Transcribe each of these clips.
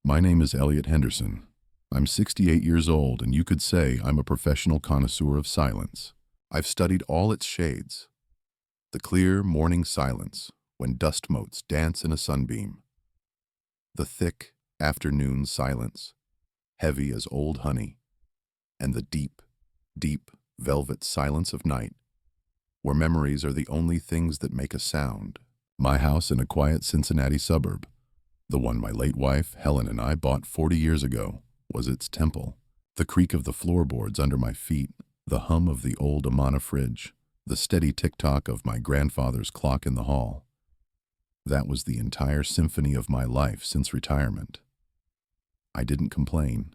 My name is Elliot Henderson. I'm 68 years old, and you could say I'm a professional connoisseur of silence. I've studied all its shades. The clear morning silence when dust motes dance in a sunbeam. The thick afternoon silence, heavy as old honey. And the deep, deep velvet silence of night, where memories are the only things that make a sound. My house in a quiet Cincinnati suburb, the one my late wife, Helen, and I bought 40 years ago, was its temple. The creak of the floorboards under my feet, the hum of the old Amana fridge, the steady tick-tock of my grandfather's clock in the hall. That was the entire symphony of my life since retirement. I didn't complain.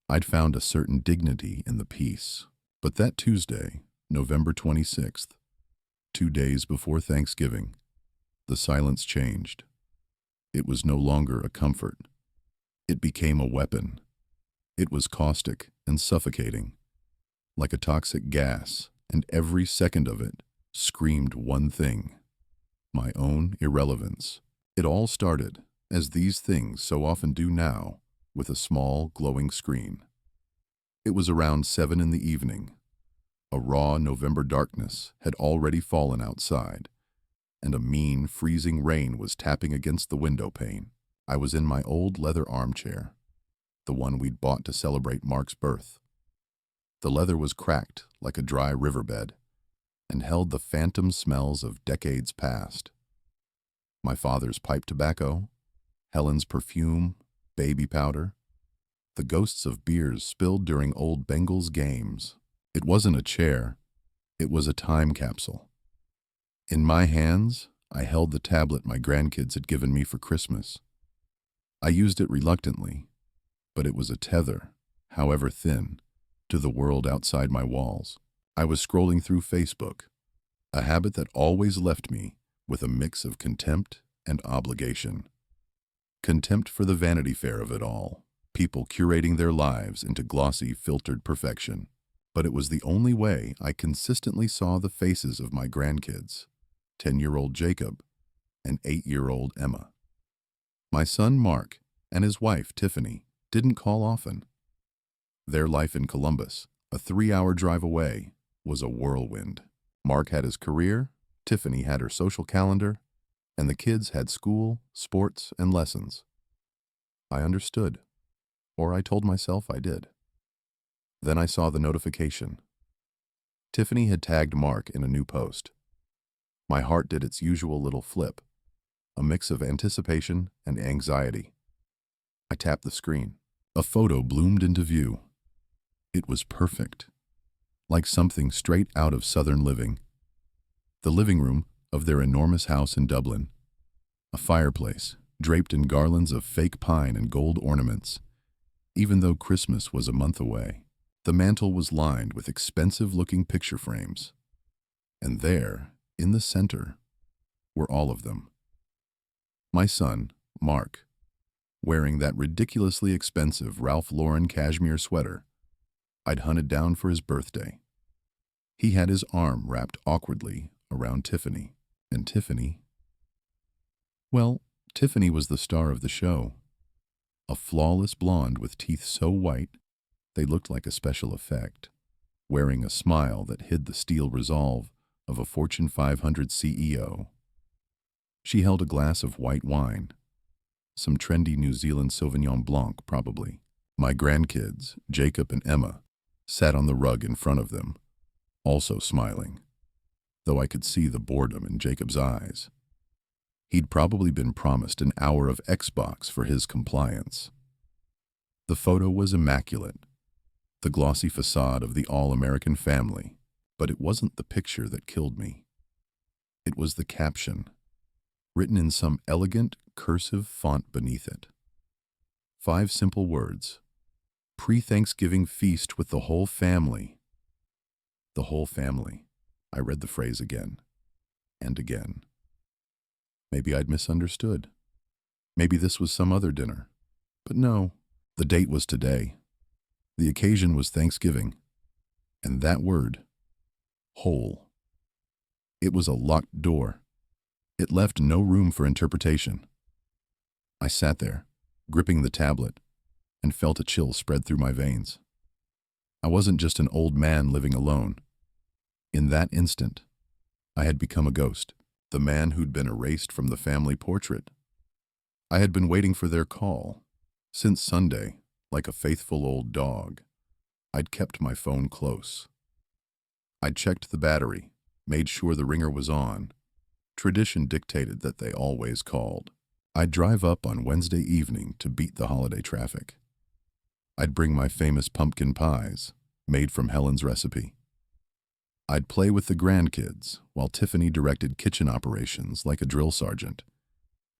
I'd found a certain dignity in the peace. But that Tuesday, November 26th, 2 days before Thanksgiving, the silence changed. It was no longer a comfort. It became a weapon. It was caustic and suffocating, like a toxic gas, and every second of it screamed one thing: my own irrelevance. It all started, as these things so often do now, with a small, glowing screen. It was around 7 in the evening. A raw November darkness had already fallen outside, and a mean, freezing rain was tapping against the window pane. I was in my old leather armchair, the one we'd bought to celebrate Mark's birth. The leather was cracked like a dry riverbed, and held the phantom smells of decades past. My father's pipe tobacco, Helen's perfume, baby powder, the ghosts of beers spilled during old Bengals games. It wasn't a chair, it was a time capsule. In my hands, I held the tablet my grandkids had given me for Christmas. I used it reluctantly, but it was a tether, however thin, to the world outside my walls. I was scrolling through Facebook, a habit that always left me with a mix of contempt and obligation. Contempt for the vanity fair of it all, people curating their lives into glossy, filtered perfection. But it was the only way I consistently saw the faces of my grandkids, 10-year-old Jacob and 8-year-old Emma. My son Mark and his wife Tiffany didn't call often. Their life in Columbus, a 3-hour drive away, was a whirlwind. Mark had his career, Tiffany had her social calendar, and the kids had school, sports, and lessons. I understood, or I told myself I did. Then I saw the notification. Tiffany had tagged Mark in a new post. My heart did its usual little flip, a mix of anticipation and anxiety. I tapped the screen. A photo bloomed into view. It was perfect, like something straight out of Southern living. The living room of their enormous house in Dublin. A fireplace draped in garlands of fake pine and gold ornaments, even though Christmas was a month away. The mantel was lined with expensive-looking picture frames, and there, in the center, were all of them. My son, Mark, wearing that ridiculously expensive Ralph Lauren cashmere sweater I'd hunted down for his birthday. He had his arm wrapped awkwardly around Tiffany, and Tiffany... Well, Tiffany was the star of the show. A flawless blonde with teeth so white they looked like a special effect, wearing a smile that hid the steel resolve of a Fortune 500 CEO. She held a glass of white wine, some trendy New Zealand Sauvignon Blanc probably. My grandkids, Jacob and Emma, sat on the rug in front of them, also smiling, though I could see the boredom in Jacob's eyes. He'd probably been promised an hour of Xbox for his compliance. The photo was immaculate, the glossy facade of the all-American family, but it wasn't the picture that killed me. It was the caption, written in some elegant, cursive font beneath it. 5 simple words: pre-Thanksgiving feast with the whole family. The whole family. I read the phrase again and again. Maybe I'd misunderstood. Maybe this was some other dinner. But no, the date was today. The occasion was Thanksgiving. And that word, whole. It was a locked door. It left no room for interpretation. I sat there, gripping the tablet, and felt a chill spread through my veins. I wasn't just an old man living alone. In that instant, I had become a ghost, the man who'd been erased from the family portrait. I had been waiting for their call. Since Sunday, like a faithful old dog, I'd kept my phone close. I'd checked the battery, made sure the ringer was on. Tradition dictated that they always called. I'd drive up on Wednesday evening to beat the holiday traffic. I'd bring my famous pumpkin pies, made from Helen's recipe. I'd play with the grandkids while Tiffany directed kitchen operations like a drill sergeant,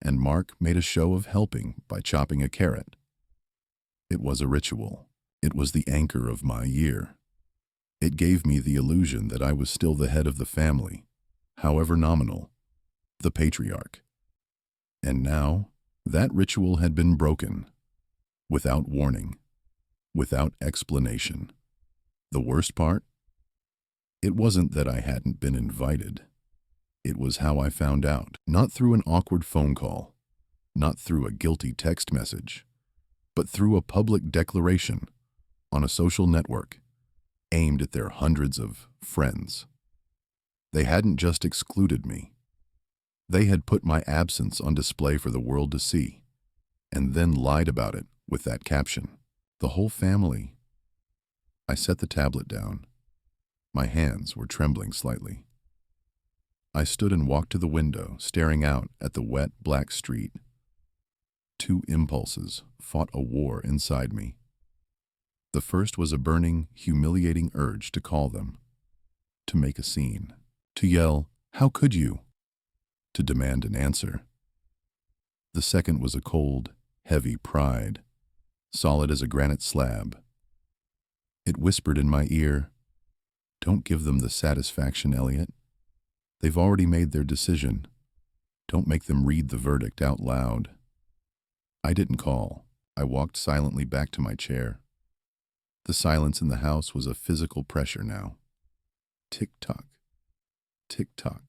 and Mark made a show of helping by chopping a carrot. It was a ritual. It was the anchor of my year. It gave me the illusion that I was still the head of the family, however nominal, the patriarch. And now, that ritual had been broken, without warning, without explanation. The worst part? It wasn't that I hadn't been invited. It was how I found out, not through an awkward phone call, not through a guilty text message, but through a public declaration on a social network aimed at their hundreds of friends. They hadn't just excluded me. They had put my absence on display for the world to see, and then lied about it with that caption. The whole family. I set the tablet down. My hands were trembling slightly. I stood and walked to the window, staring out at the wet, black street. Two impulses fought a war inside me. The first was a burning, humiliating urge to call them, to make a scene, to yell, "How could you?" to demand an answer. The second was a cold, heavy pride, solid as a granite slab. It whispered in my ear, "Don't give them the satisfaction, Elliot. They've already made their decision. Don't make them read the verdict out loud." I didn't call. I walked silently back to my chair. The silence in the house was a physical pressure now. Tick-tock, tick-tock.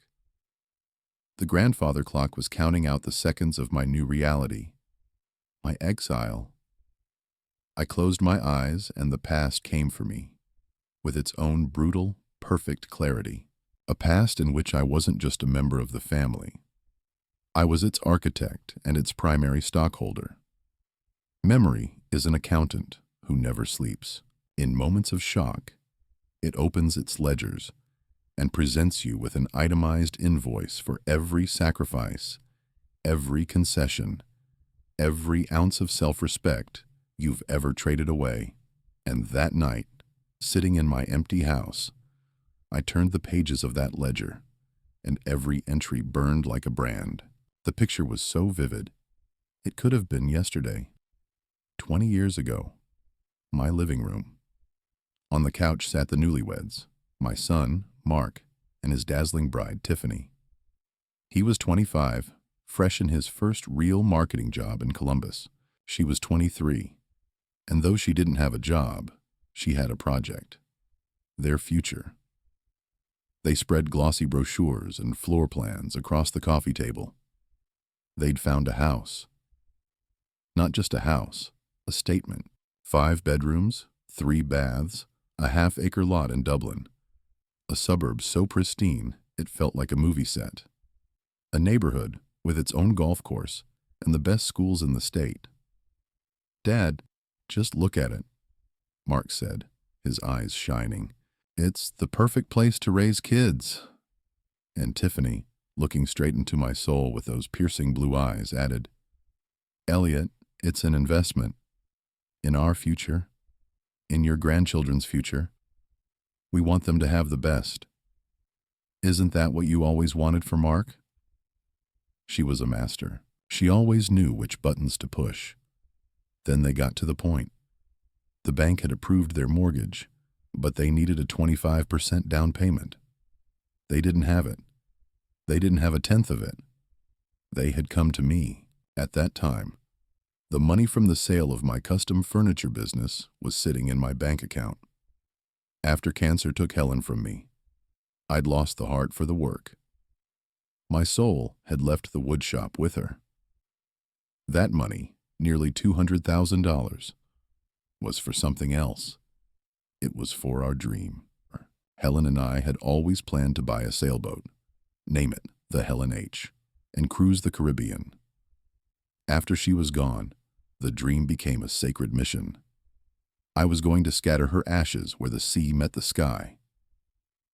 The grandfather clock was counting out the seconds of my new reality, my exile. I closed my eyes and the past came for me, with its own brutal, perfect clarity. A past in which I wasn't just a member of the family. I was its architect and its primary stockholder. Memory is an accountant who never sleeps. In moments of shock, it opens its ledgers and presents you with an itemized invoice for every sacrifice, every concession, every ounce of self-respect you've ever traded away. And that night, sitting in my empty house, I turned the pages of that ledger, and every entry burned like a brand. The picture was so vivid, it could have been yesterday, 20 years ago. My living room. On the couch sat the newlyweds, my son, Mark, and his dazzling bride, Tiffany. He was 25, fresh in his first real marketing job in Columbus. She was 23, and though she didn't have a job, she had a project. Their future. They spread glossy brochures and floor plans across the coffee table. They'd found a house. Not just a house, a statement. 5 bedrooms, 3 baths, a half-acre lot in Dublin. A suburb so pristine, it felt like a movie set. A neighborhood with its own golf course and the best schools in the state. "Dad, just look at it," Mark said, his eyes shining. "It's the perfect place to raise kids." And Tiffany, looking straight into my soul with those piercing blue eyes, added, "Elliot, it's an investment. In our future, in your grandchildren's future. We want them to have the best. Isn't that what you always wanted for Mark?" She was a master. She always knew which buttons to push. Then they got to the point. The bank had approved their mortgage, but they needed a 25% down payment. They didn't have it. They didn't have a tenth of it. They had come to me. At that time, the money from the sale of my custom furniture business was sitting in my bank account. After cancer took Helen from me, I'd lost the heart for the work. My soul had left the wood shop with her. That money nearly $200,000, was for something else. It was for our dream. Helen and I had always planned to buy a sailboat, name it the Helen H., and cruise the Caribbean. After she was gone, the dream became a sacred mission. I was going to scatter her ashes where the sea met the sky.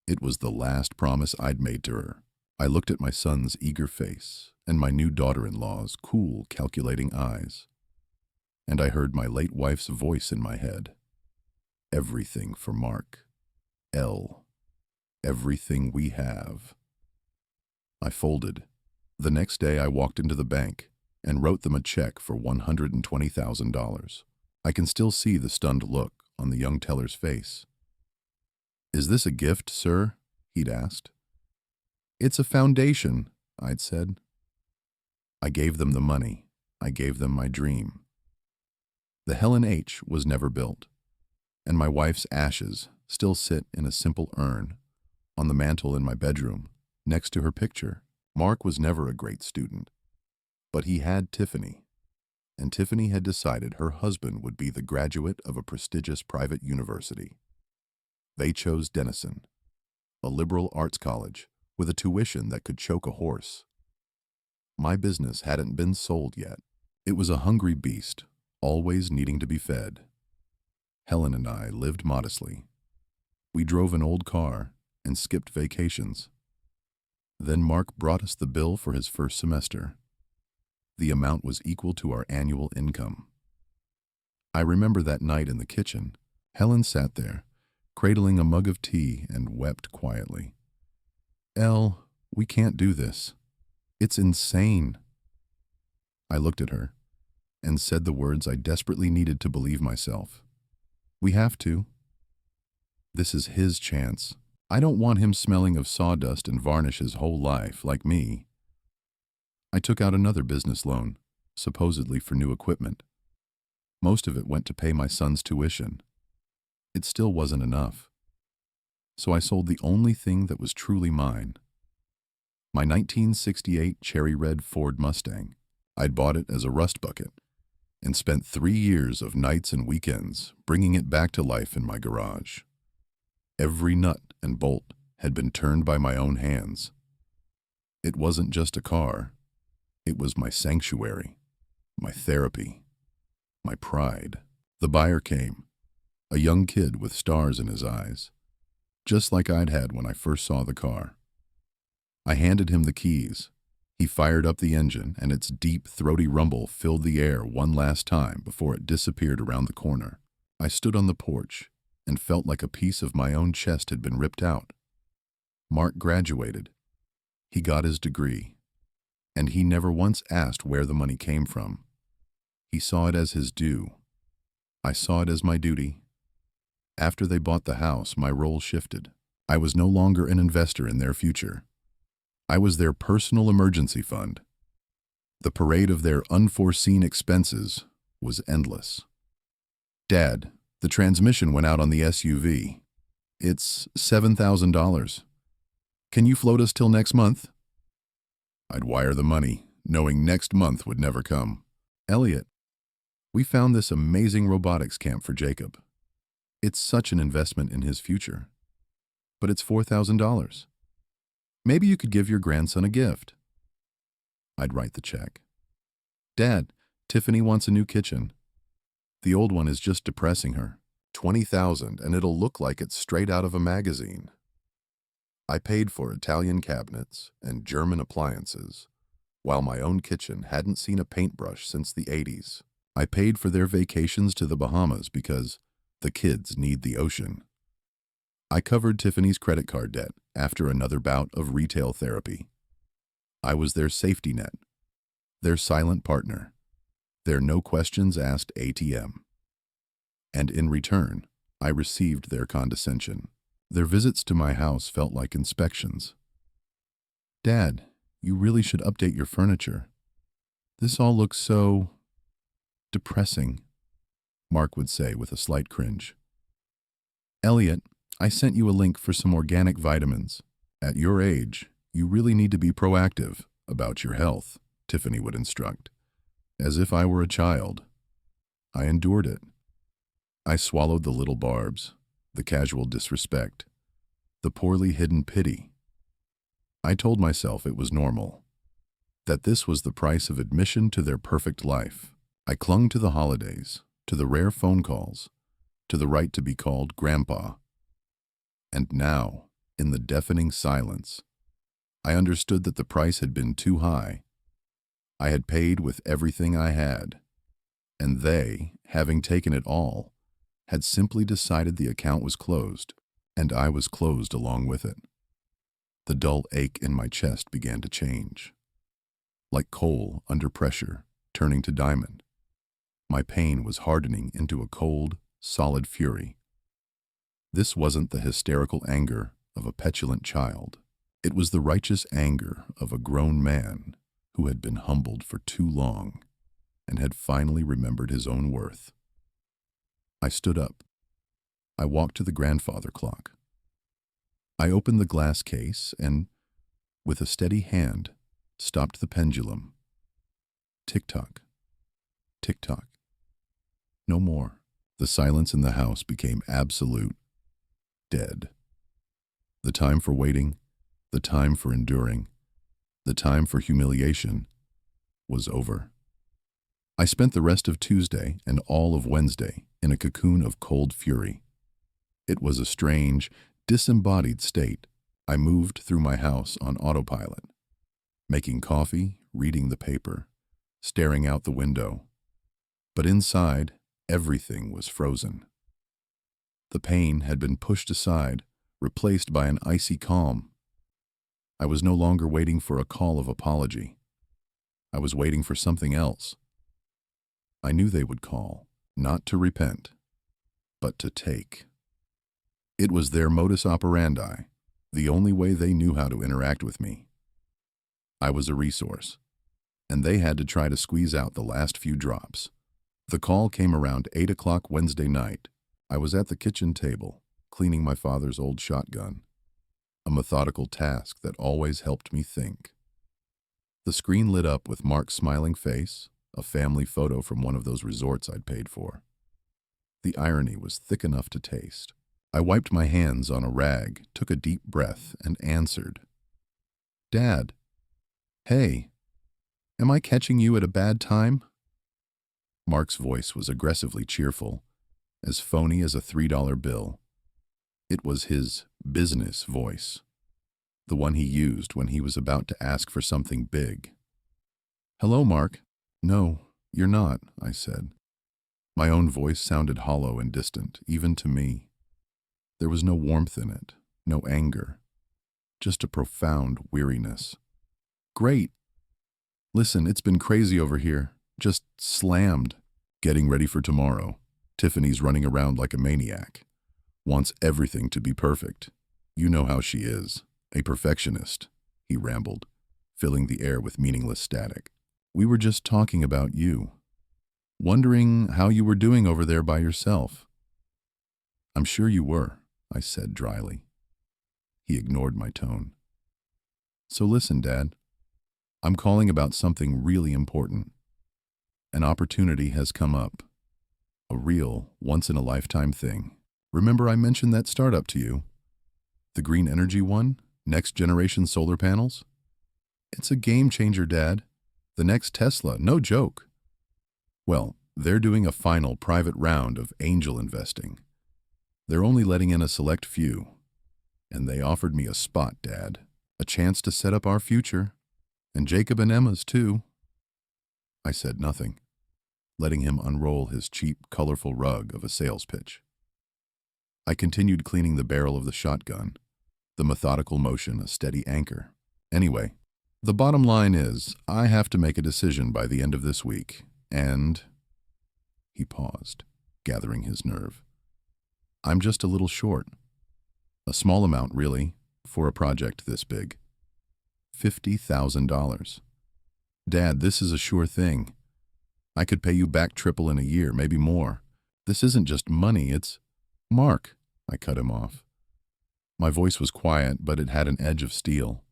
It was the last promise I'd made to her. I looked at my son's eager face and my new daughter-in-law's cool, calculating eyes, and I heard my late wife's voice in my head. Everything for Mark. L. Everything we have. I folded. The next day I walked into the bank and wrote them a check for $120,000. I can still see the stunned look on the young teller's face. "Is this a gift, sir?" he'd asked. "It's a foundation," I'd said. I gave them the money. I gave them my dream. The Helen H. was never built, and my wife's ashes still sit in a simple urn on the mantel in my bedroom next to her picture. Mark was never a great student, but he had Tiffany, and Tiffany had decided her husband would be the graduate of a prestigious private university. They chose Denison, a liberal arts college with a tuition that could choke a horse. My business hadn't been sold yet. It was a hungry beast, always needing to be fed. Helen and I lived modestly. We drove an old car and skipped vacations. Then Mark brought us the bill for his first semester. The amount was equal to our annual income. I remember that night in the kitchen. Helen sat there, cradling a mug of tea, and wept quietly. "Elle, we can't do this. It's insane." I looked at her and said the words I desperately needed to believe myself. "We have to. This is his chance. I don't want him smelling of sawdust and varnish his whole life like me." I took out another business loan, supposedly for new equipment. Most of it went to pay my son's tuition. It still wasn't enough. So I sold the only thing that was truly mine. My 1968 cherry red Ford Mustang. I'd bought it as a rust bucket and spent 3 years of nights and weekends bringing it back to life in my garage. Every nut and bolt had been turned by my own hands. It wasn't just a car. It was my sanctuary, my therapy, my pride. The buyer came, a young kid with stars in his eyes, just like I'd had when I first saw the car. I handed him the keys. He fired up the engine, and its deep, throaty rumble filled the air one last time before it disappeared around the corner. I stood on the porch and felt like a piece of my own chest had been ripped out. Mark graduated. He got his degree, and he never once asked where the money came from. He saw it as his due. I saw it as my duty. After they bought the house, my role shifted. I was no longer an investor in their future. I was their personal emergency fund. The parade of their unforeseen expenses was endless. "Dad, the transmission went out on the SUV. It's $7,000. Can you float us till next month?" I'd wire the money, knowing next month would never come. "Elliot, we found this amazing robotics camp for Jacob. It's such an investment in his future. But it's $4,000. Maybe you could give your grandson a gift." I'd write the check. "Dad, Tiffany wants a new kitchen. The old one is just depressing her. $20,000, and it'll look like it's straight out of a magazine." I paid for Italian cabinets and German appliances, while my own kitchen hadn't seen a paintbrush since the 80s. I paid for their vacations to the Bahamas because the kids need the ocean. I covered Tiffany's credit card debt after another bout of retail therapy. I was their safety net, their silent partner, their no-questions-asked ATM. And in return, I received their condescension. Their visits to my house felt like inspections. "Dad, you really should update your furniture. This all looks so depressing," Mark would say with a slight cringe. "Elliot, I sent you a link for some organic vitamins. At your age, you really need to be proactive about your health," Tiffany would instruct, as if I were a child. I endured it. I swallowed the little barbs, the casual disrespect, the poorly hidden pity. I told myself it was normal, that this was the price of admission to their perfect life. I clung to the holidays, to the rare phone calls, to the right to be called Grandpa. And now, in the deafening silence, I understood that the price had been too high. I had paid with everything I had, and they, having taken it all, had simply decided the account was closed, and I was closed along with it. The dull ache in my chest began to change. Like coal under pressure, turning to diamond. My pain was hardening into a cold, solid fury. This wasn't the hysterical anger of a petulant child. It was the righteous anger of a grown man who had been humbled for too long and had finally remembered his own worth. I stood up. I walked to the grandfather clock. I opened the glass case and, with a steady hand, stopped the pendulum. Tick-tock, tick-tock. No more. The silence in the house became absolute, dead. The time for waiting, the time for enduring, the time for humiliation was over. I spent the rest of Tuesday and all of Wednesday in a cocoon of cold fury. It was a strange, disembodied state. I moved through my house on autopilot, making coffee, reading the paper, staring out the window. But inside, everything was frozen. The pain had been pushed aside, replaced by an icy calm. I was no longer waiting for a call of apology. I was waiting for something else. I knew they would call, not to repent, but to take. It was their modus operandi, the only way they knew how to interact with me. I was a resource, and they had to try to squeeze out the last few drops. The call came around 8 o'clock Wednesday night. I was at the kitchen table, cleaning my father's old shotgun, a methodical task that always helped me think. The screen lit up with Mark's smiling face, a family photo from one of those resorts I'd paid for. The irony was thick enough to taste. I wiped my hands on a rag, took a deep breath, and answered. "Dad, hey, am I catching you at a bad time?" Mark's voice was aggressively cheerful, as phony as a $3 bill. It was his business voice, the one he used when he was about to ask for something big. "Hello, Mark." "No, you're not," I said. My own voice sounded hollow and distant, even to me. There was no warmth in it, no anger, just a profound weariness. "Great. Listen, it's been crazy over here. Just slammed. Getting ready for tomorrow. Tiffany's running around like a maniac. Wants everything to be perfect. You know how she is. A perfectionist," he rambled, filling the air with meaningless static. "We were just talking about you. Wondering how you were doing over there by yourself." "I'm sure you were," I said dryly. He ignored my tone. "So listen, Dad. I'm calling about something really important. An opportunity has come up. A real, once-in-a-lifetime thing. Remember I mentioned that startup to you? The green energy one? Next-generation solar panels? It's a game-changer, Dad. The next Tesla, no joke. Well, they're doing a final private round of angel investing. They're only letting in a select few. And they offered me a spot, Dad. A chance to set up our future. And Jacob and Emma's, too." I said nothing, letting him unroll his cheap, colorful rug of a sales pitch. I continued cleaning the barrel of the shotgun, the methodical motion a steady anchor. "Anyway, the bottom line is, I have to make a decision by the end of this week, and—" He paused, gathering his nerve. "I'm just a little short. A small amount, really, for a project this big. $50,000. Dad, this is a sure thing. I could pay you back triple in a year, maybe more. This isn't just money, it's—" "Mark," I cut him off. My voice was quiet, but it had an edge of steel.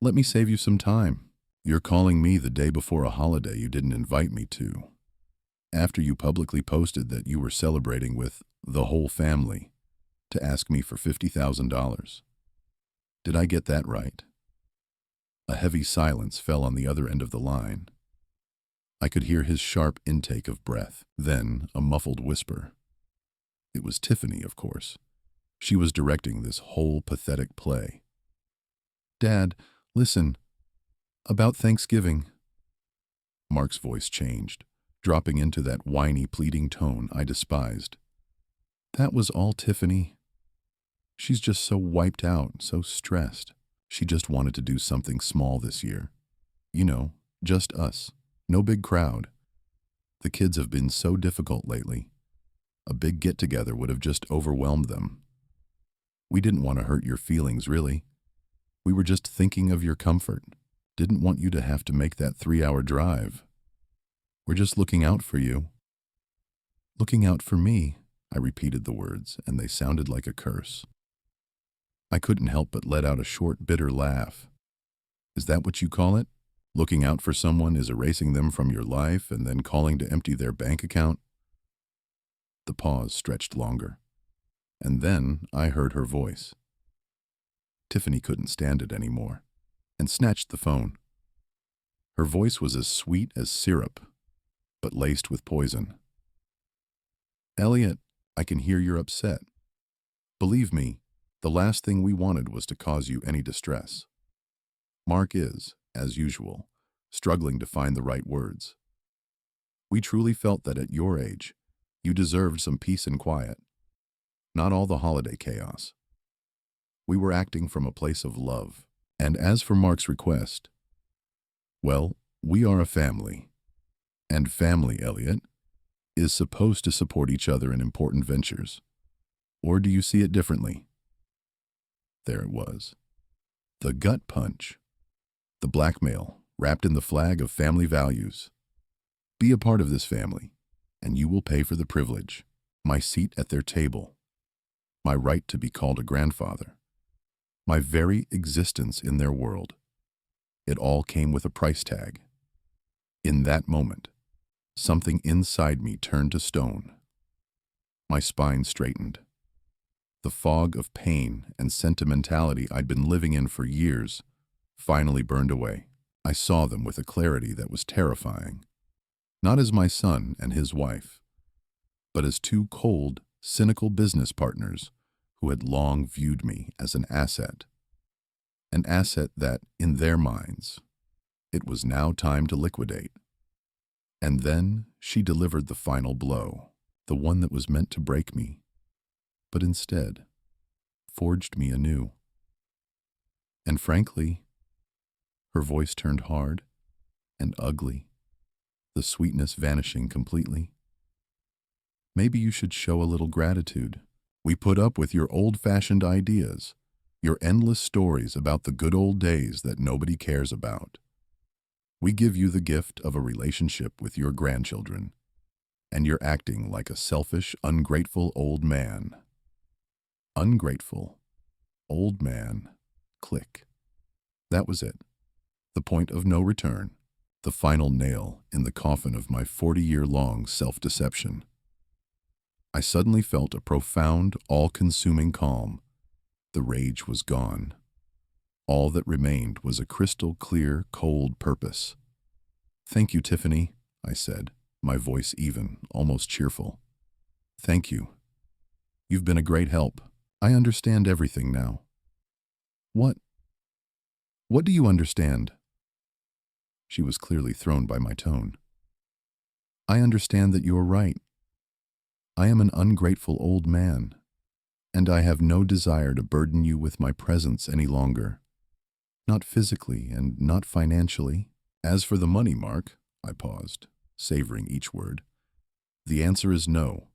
"Let me save you some time. You're calling me the day before a holiday you didn't invite me to, after you publicly posted that you were celebrating with the whole family, to ask me for $50,000. Did I get that right? A heavy silence fell on the other end of the line. I could hear his sharp intake of breath, then a muffled whisper. It was Tiffany, of course. She was directing this whole pathetic play. Dad, listen. About Thanksgiving. Mark's voice changed, dropping into that whiny, pleading tone I despised. That was all Tiffany. She's just so wiped out, so stressed. She just wanted to do something small this year. You know, just us. No big crowd. The kids have been so difficult lately. A big get-together would have just overwhelmed them. We didn't want to hurt your feelings, really. We were just thinking of your comfort. Didn't want you to have to make that 3-hour drive. We're just looking out for you. Looking out for me, I repeated the words, and they sounded like a curse. I couldn't help but let out a short, bitter laugh. Is that what you call it? Looking out for someone is erasing them from your life and then calling to empty their bank account? The pause stretched longer, and then I heard her voice. Tiffany couldn't stand it anymore, and snatched the phone. Her voice was as sweet as syrup, but laced with poison. Elliot, I can hear you're upset. Believe me, the last thing we wanted was to cause you any distress. Mark is, as usual, struggling to find the right words. We truly felt that at your age, you deserved some peace and quiet, not all the holiday chaos. We were acting from a place of love. And as for Mark's request, well, we are a family. And family, Elliot, is supposed to support each other in important ventures. Or do you see it differently? There it was. The gut punch. The blackmail, wrapped in the flag of family values. Be a part of this family, and you will pay for the privilege. My seat at their table. My right to be called a grandfather. My very existence in their world. It all came with a price tag. In that moment, something inside me turned to stone. My spine straightened. The fog of pain and sentimentality I'd been living in for years finally burned away. I saw them with a clarity that was terrifying. Not as my son and his wife, but as two cold, cynical business partners who had long viewed me as an asset. An asset that, in their minds, it was now time to liquidate. And then she delivered the final blow, the one that was meant to break me, but instead forged me anew. And frankly, her voice turned hard and ugly, the sweetness vanishing completely. Maybe you should show a little gratitude. We put up with your old-fashioned ideas, your endless stories about the good old days that nobody cares about. We give you the gift of a relationship with your grandchildren, and you're acting like a selfish, ungrateful old man. Ungrateful, old man, click. That was it. The point of no return, the final nail in the coffin of my 40-year-long self-deception. I suddenly felt a profound, all-consuming calm. The rage was gone. All that remained was a crystal-clear, cold purpose. Thank you, Tiffany, I said, my voice even, almost cheerful. Thank you. You've been a great help. I understand everything now. What do you understand? She was clearly thrown by my tone. I understand that you're right. I am an ungrateful old man, and I have no desire to burden you with my presence any longer. Not physically and not financially. As for the money, Mark, I paused, savoring each word. The answer is no.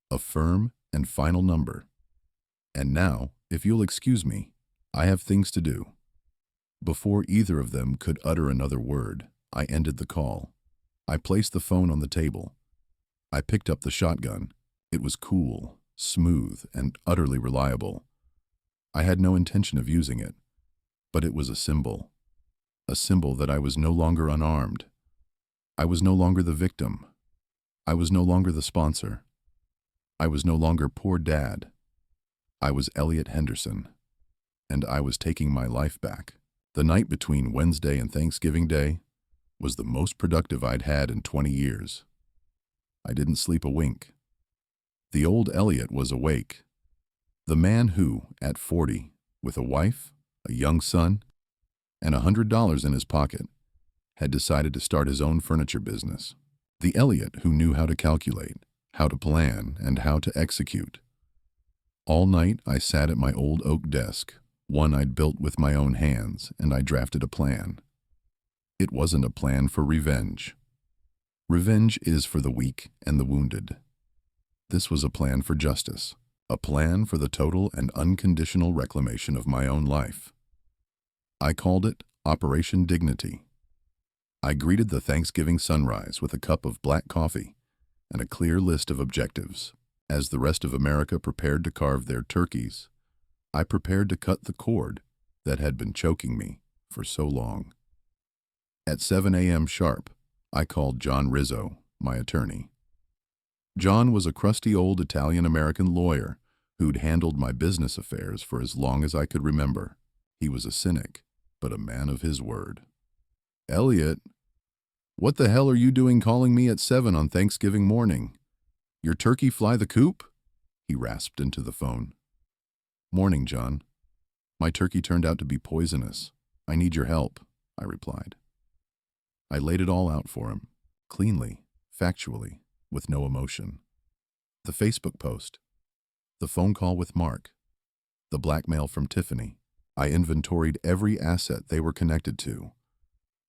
A firm and final number. And now, if you'll excuse me, I have things to do. Before either of them could utter another word, I ended the call. I placed the phone on the table. I picked up the shotgun. It was cool, smooth, and utterly reliable. I had no intention of using it, but it was a symbol a symbol that I was no longer unarmed. I was no longer the victim. I was no longer the sponsor. I was no longer poor dad. I was Elliot Henderson, and I was taking my life back. The night between Wednesday and Thanksgiving Day was the most productive I'd had in 20 years. I didn't sleep a wink. The old Elliot was awake. The man who, at 40, with a wife, a young son, and $100 in his pocket, had decided to start his own furniture business. The Elliot who knew how to calculate, how to plan, and how to execute. All night I sat at my old oak desk, one I'd built with my own hands, and I drafted a plan. It wasn't a plan for revenge. Revenge is for the weak and the wounded. This was a plan for justice, a plan for the total and unconditional reclamation of my own life. I called it Operation Dignity. I greeted the Thanksgiving sunrise with a cup of black coffee and a clear list of objectives. As the rest of America prepared to carve their turkeys, I prepared to cut the cord that had been choking me for so long. At 7 a.m. sharp, I called John Rizzo, my attorney. John was a crusty old Italian-American lawyer who'd handled my business affairs for as long as I could remember. He was a cynic, but a man of his word. "Elliot, what the hell are you doing calling me at 7 on Thanksgiving morning? Your turkey fly the coop?" he rasped into the phone. "Morning, John. My turkey turned out to be poisonous. I need your help," I replied. I laid it all out for him, cleanly, factually, with no emotion. The Facebook post, the phone call with Mark, the blackmail from Tiffany. I inventoried every asset they were connected to.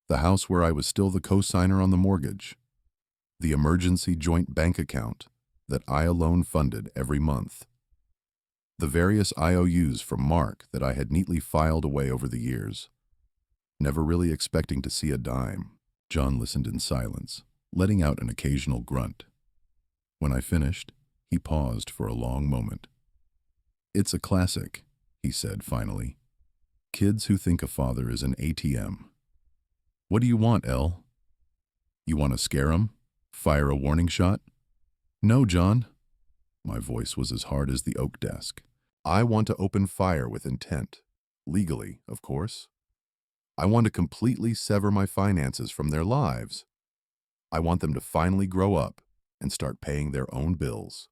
The house where I was still the co-signer on the mortgage, the emergency joint bank account that I alone funded every month, the various IOUs from Mark that I had neatly filed away over the years, never really expecting to see a dime. John listened in silence, letting out an occasional grunt. When I finished, he paused for a long moment. "It's a classic," he said finally. "Kids who think a father is an ATM. What do you want, El? You want to scare 'em? Fire a warning shot?" "No, John." My voice was as hard as the oak desk. "I want to open fire with intent. Legally, of course. I want to completely sever my finances from their lives. I want them to finally grow up and start paying their own bills.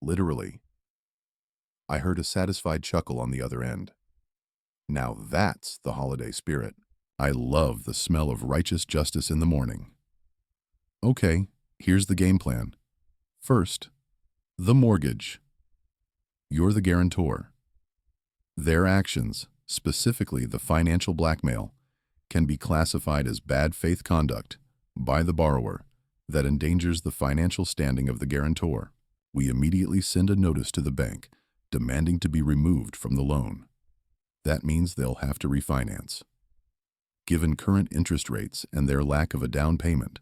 Literally." I heard a satisfied chuckle on the other end. Now that's the holiday spirit. I love the smell of righteous justice in the morning. Okay, here's the game plan. First, the mortgage. You're the guarantor. Their actions, specifically the financial blackmail, can be classified as bad faith conduct by the borrower that endangers the financial standing of the guarantor. We immediately send a notice to the bank demanding to be removed from the loan. That means they'll have to refinance. Given current interest rates and their lack of a down payment,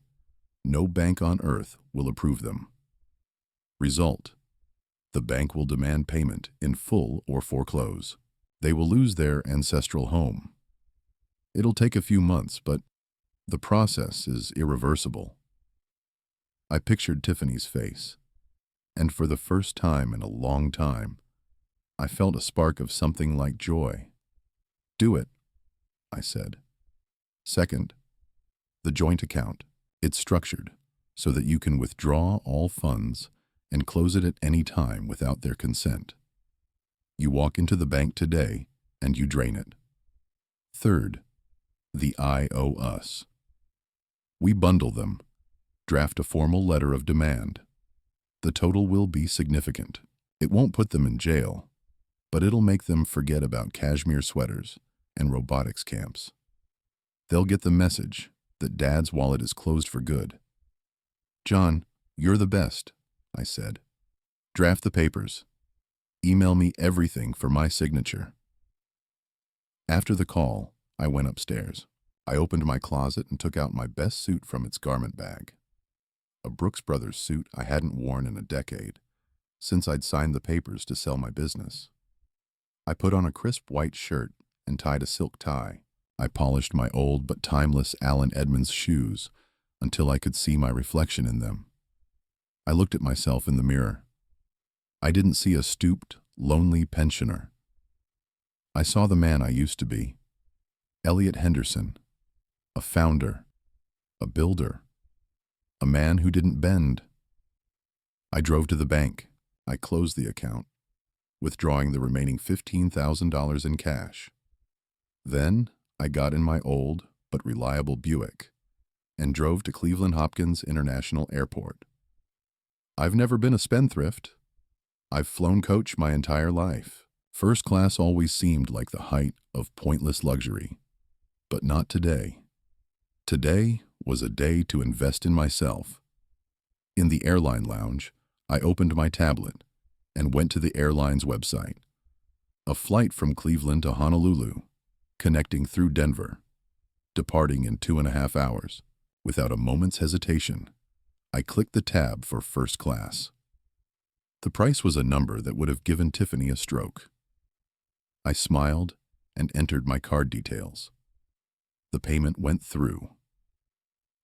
no bank on earth will approve them. Result: the bank will demand payment in full or foreclose. They will lose their ancestral home. It'll take a few months, but the process is irreversible. I pictured Tiffany's face, and for the first time in a long time, I felt a spark of something like joy. "Do it," I said. Second, the joint account. It's structured so that you can withdraw all funds and close it at any time without their consent. You walk into the bank today and you drain it. Third, the I owe us. We bundle them, draft a formal letter of demand. The total will be significant. It won't put them in jail, but it'll make them forget about cashmere sweaters and robotics camps. They'll get the message that Dad's wallet is closed for good. "John, you're the best," I said. "Draft the papers. Email me everything for my signature." After the call, I went upstairs. I opened my closet and took out my best suit from its garment bag. A Brooks Brothers suit I hadn't worn in a decade, since I'd signed the papers to sell my business. I put on a crisp white shirt and tied a silk tie. I polished my old but timeless Allen Edmonds shoes until I could see my reflection in them. I looked at myself in the mirror. I didn't see a stooped, lonely pensioner. I saw the man I used to be, Elliot Henderson, a founder, a builder, a man who didn't bend. I drove to the bank. I closed the account, withdrawing the remaining $15,000 in cash. Then I got in my old but reliable Buick and drove to Cleveland Hopkins International Airport. I've never been a spendthrift. I've flown coach my entire life. First class always seemed like the height of pointless luxury. But not today. Today was a day to invest in myself. In the airline lounge, I opened my tablet and went to the airline's website. A flight from Cleveland to Honolulu, connecting through Denver, departing in 2.5 hours. Without a moment's hesitation, I clicked the tab for first class. The price was a number that would have given Tiffany a stroke. I smiled and entered my card details. The payment went through.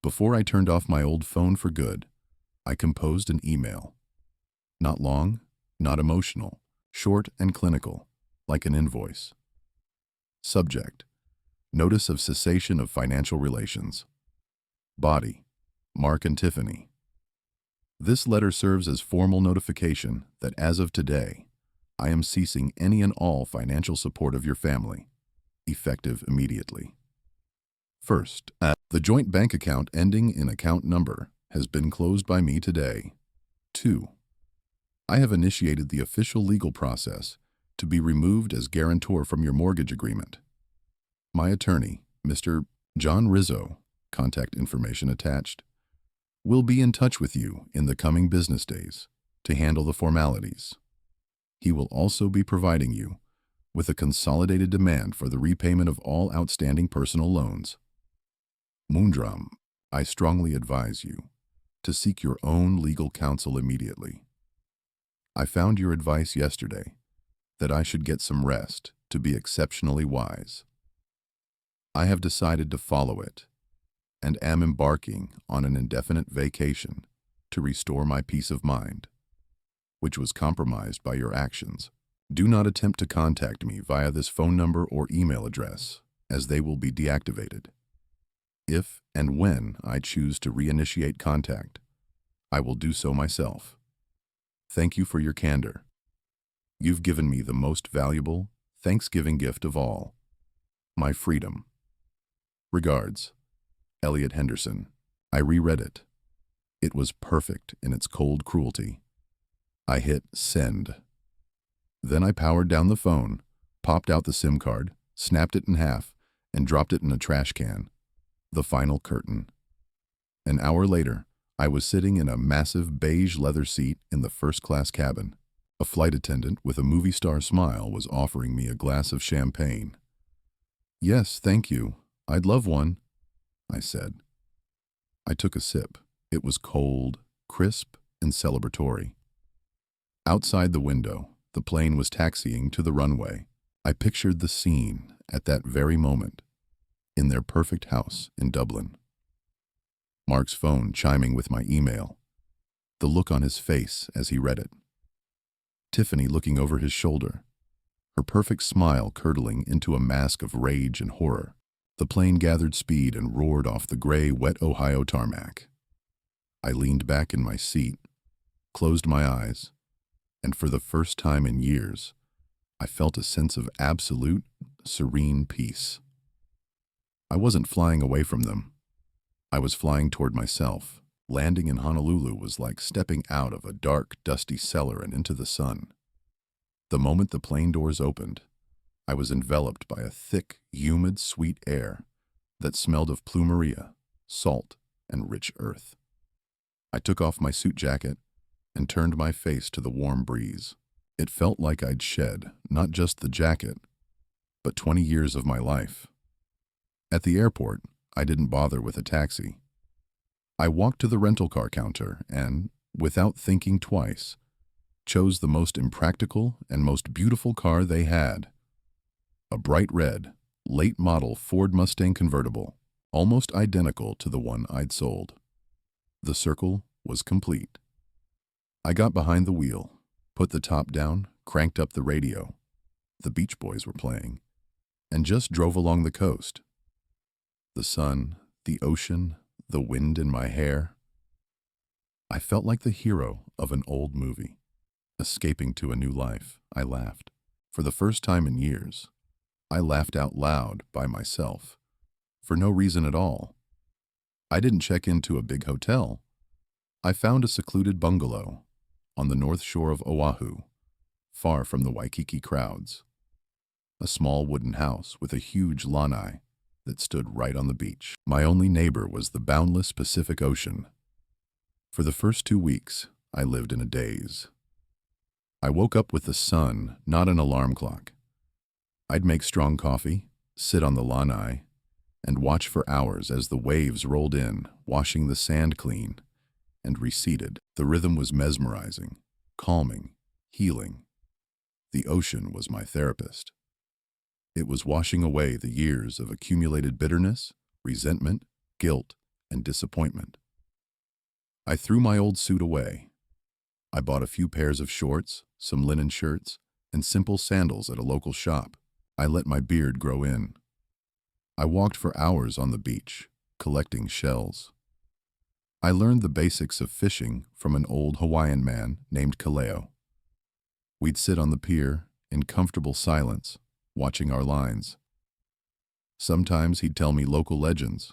Before I turned off my old phone for good, I composed an email. Not long, not emotional, short and clinical, like an invoice. Subject: Notice of cessation of financial relations. Body: Mark and Tiffany. This letter serves as formal notification that as of today, I am ceasing any and all financial support of your family, effective immediately. First, the joint bank account ending in account number has been closed by me today. 2. I have initiated the official legal process to be removed as guarantor from your mortgage agreement. My attorney, Mr. John Rizzo, contact information attached, will be in touch with you in the coming business days to handle the formalities. He will also be providing you with a consolidated demand for the repayment of all outstanding personal loans. Moondrum, I strongly advise you to seek your own legal counsel immediately. I found your advice yesterday that I should get some rest to be exceptionally wise. I have decided to follow it and am embarking on an indefinite vacation to restore my peace of mind, which was compromised by your actions. Do not attempt to contact me via this phone number or email address, as they will be deactivated. If and when I choose to reinitiate contact, I will do so myself. Thank you for your candor. You've given me the most valuable Thanksgiving gift of all, my freedom. Regards, Elliot Henderson. I reread it. It was perfect in its cold cruelty. I hit send. Then I powered down the phone, popped out the SIM card, snapped it in half, and dropped it in a trash can. The final curtain. An hour later, I was sitting in a massive beige leather seat in the first-class cabin. A flight attendant with a movie star smile was offering me a glass of champagne. Yes, thank you. I'd love one, I said. I took a sip. It was cold, crisp, and celebratory. Outside the window, the plane was taxiing to the runway. I pictured the scene at that very moment, in their perfect house in Dublin. Mark's phone chiming with my email, the look on his face as he read it. Tiffany looking over his shoulder, her perfect smile curdling into a mask of rage and horror. The plane gathered speed and roared off the gray, wet Ohio tarmac. I leaned back in my seat, closed my eyes, and for the first time in years, I felt a sense of absolute, serene peace. I wasn't flying away from them. I was flying toward myself. Landing in Honolulu was like stepping out of a dark, dusty cellar and into the sun. The moment the plane doors opened, I was enveloped by a thick, humid, sweet air that smelled of plumeria, salt, and rich earth. I took off my suit jacket and turned my face to the warm breeze. It felt like I'd shed not just the jacket, but 20 years of my life. At the airport, I didn't bother with a taxi. I walked to the rental car counter and, without thinking twice, chose the most impractical and most beautiful car they had. A bright red, Late model Ford Mustang convertible, almost identical to the one I'd sold. The circle was complete. I got behind the wheel, put the top down, cranked up the radio. The Beach Boys were playing, and just drove along the coast. The sun, the ocean, the wind in my hair. I felt like the hero of an old movie. Escaping to a new life, I laughed. For the first time in years, I laughed out loud by myself. For no reason at all. I didn't check into a big hotel. I found a secluded bungalow on the north shore of Oahu, far from the Waikiki crowds. A small wooden house with a huge lanai that stood right on the beach. My only neighbor was the boundless Pacific Ocean. For the first 2 weeks, I lived in a daze. I woke up with the sun, not an alarm clock. I'd make strong coffee, sit on the lanai, and watch for hours as the waves rolled in, washing the sand clean, and receded. The rhythm was mesmerizing, calming, healing. The ocean was my therapist. It was washing away the years of accumulated bitterness, resentment, guilt, and disappointment. I threw my old suit away. I bought a few pairs of shorts, some linen shirts, and simple sandals at a local shop. I let my beard grow in. I walked for hours on the beach, collecting shells. I learned the basics of fishing from an old Hawaiian man named Kaleo. We'd sit on the pier in comfortable silence, watching our lines. Sometimes he'd tell me local legends.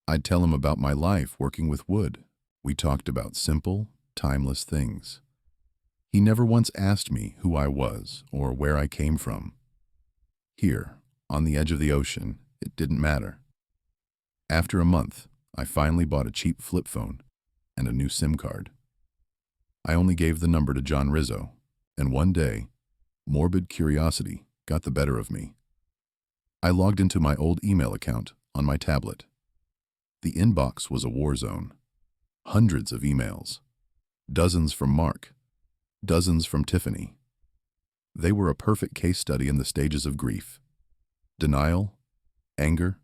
I'd tell him about my life working with wood. We talked about simple, timeless things. He never once asked me who I was or where I came from. Here, on the edge of the ocean, it didn't matter. After a month, I finally bought a cheap flip phone and a new SIM card. I only gave the number to John Rizzo, and one day, morbid curiosity got the better of me. I logged into my old email account on my tablet. The inbox was a war zone. Hundreds of emails. Dozens from Mark. Dozens from Tiffany. They were a perfect case study in the stages of grief. Denial, anger,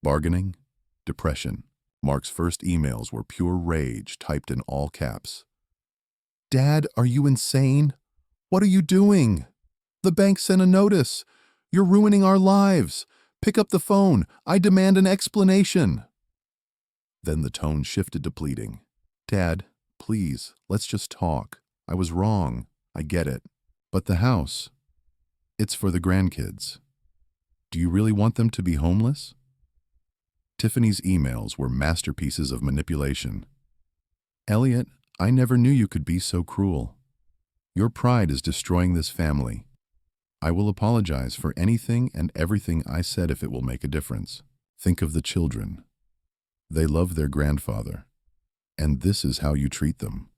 bargaining, depression. Mark's first emails were pure rage typed in all caps. "Dad, are you insane? What are you doing? The bank sent a notice. You're ruining our lives. Pick up the phone. I demand an explanation." Then the tone shifted to pleading. "Dad, please, let's just talk. I was wrong. I get it. But the house, it's for the grandkids. Do you really want them to be homeless?" Tiffany's emails were masterpieces of manipulation. "Elliot, I never knew you could be so cruel. Your pride is destroying this family. I will apologize for anything and everything I said if it will make a difference. Think of the children. They love their grandfather, and this is how you treat them."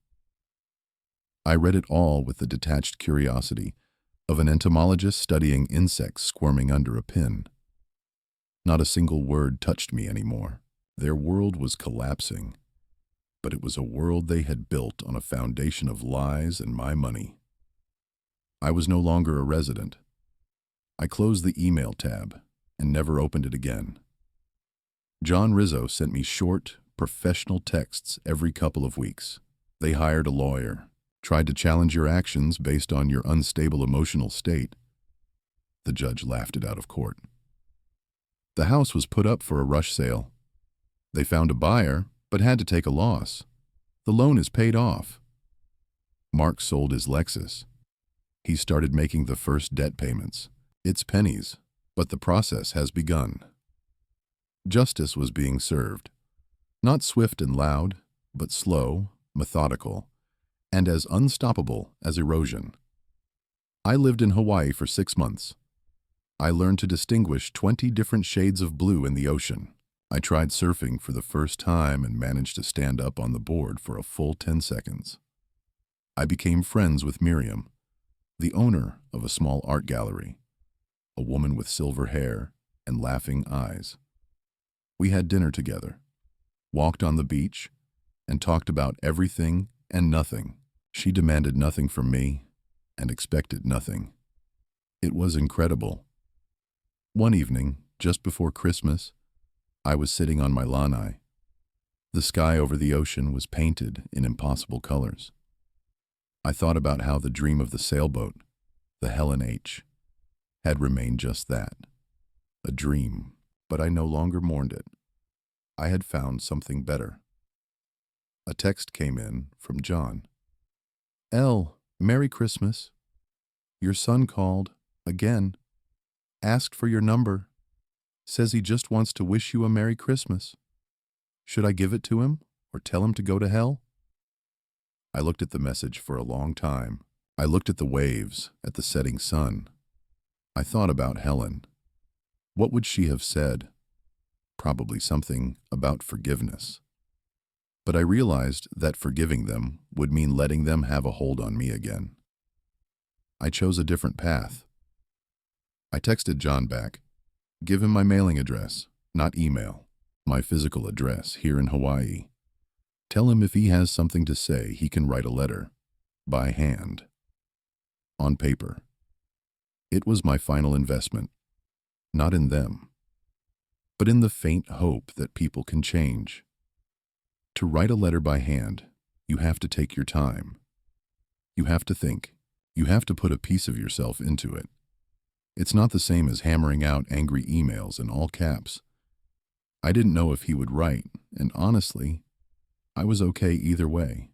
I read it all with the detached curiosity of an entomologist studying insects squirming under a pin. Not a single word touched me anymore. Their world was collapsing, but it was a world they had built on a foundation of lies and my money. I was no longer a resident. I closed the email tab and never opened it again. John Rizzo sent me short, professional texts every couple of weeks. They hired a lawyer, tried to challenge your actions based on your unstable emotional state. The judge laughed it out of court. The house was put up for a rush sale. They found a buyer, but had to take a loss. The loan is paid off. Mark sold his Lexus. He started making the first debt payments. It's pennies, but the process has begun. Justice was being served. Not swift and loud, but slow, methodical, and as unstoppable as erosion. I lived in Hawaii for 6 months. I learned to distinguish 20 different shades of blue in the ocean. I tried surfing for the first time and managed to stand up on the board for a full 10 seconds. I became friends with Miriam, the owner of a small art gallery, a woman with silver hair and laughing eyes. We had dinner together, walked on the beach, and talked about everything and nothing. She demanded nothing from me and expected nothing. It was incredible. One evening, just before Christmas, I was sitting on my lanai. The sky over the ocean was painted in impossible colors. I thought about how the dream of the sailboat, the Helen H., had remained just that, a dream, but I no longer mourned it. I had found something better. A text came in from John. "L, Merry Christmas. Your son called, again, asked for your number, says he just wants to wish you a Merry Christmas. Should I give it to him or tell him to go to hell?" I looked at the message for a long time. I looked at the waves, at the setting sun. I thought about Helen. What would she have said? Probably something about forgiveness. But I realized that forgiving them would mean letting them have a hold on me again. I chose a different path. I texted John back. Give him my mailing address, not email, my physical address here in Hawaii. Tell him if he has something to say, he can write a letter, by hand, on paper. It was my final investment, not in them, but in the faint hope that people can change. To write a letter by hand, you have to take your time. You have to think. You have to put a piece of yourself into it. It's not the same as hammering out angry emails in all caps. I didn't know if he would write, and honestly, I was okay either way.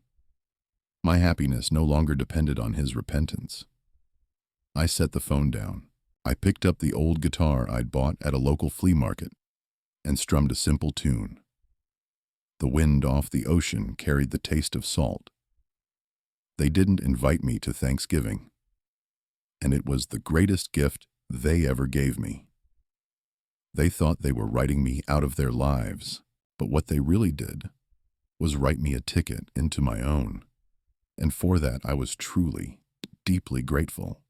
My happiness no longer depended on his repentance. I set the phone down. I picked up the old guitar I'd bought at a local flea market and strummed a simple tune. The wind off the ocean carried the taste of salt. They didn't invite me to Thanksgiving, and it was the greatest gift they ever gave me. They thought they were writing me out of their lives, but what they really did was write me a ticket into my own, and for that I was truly, deeply grateful.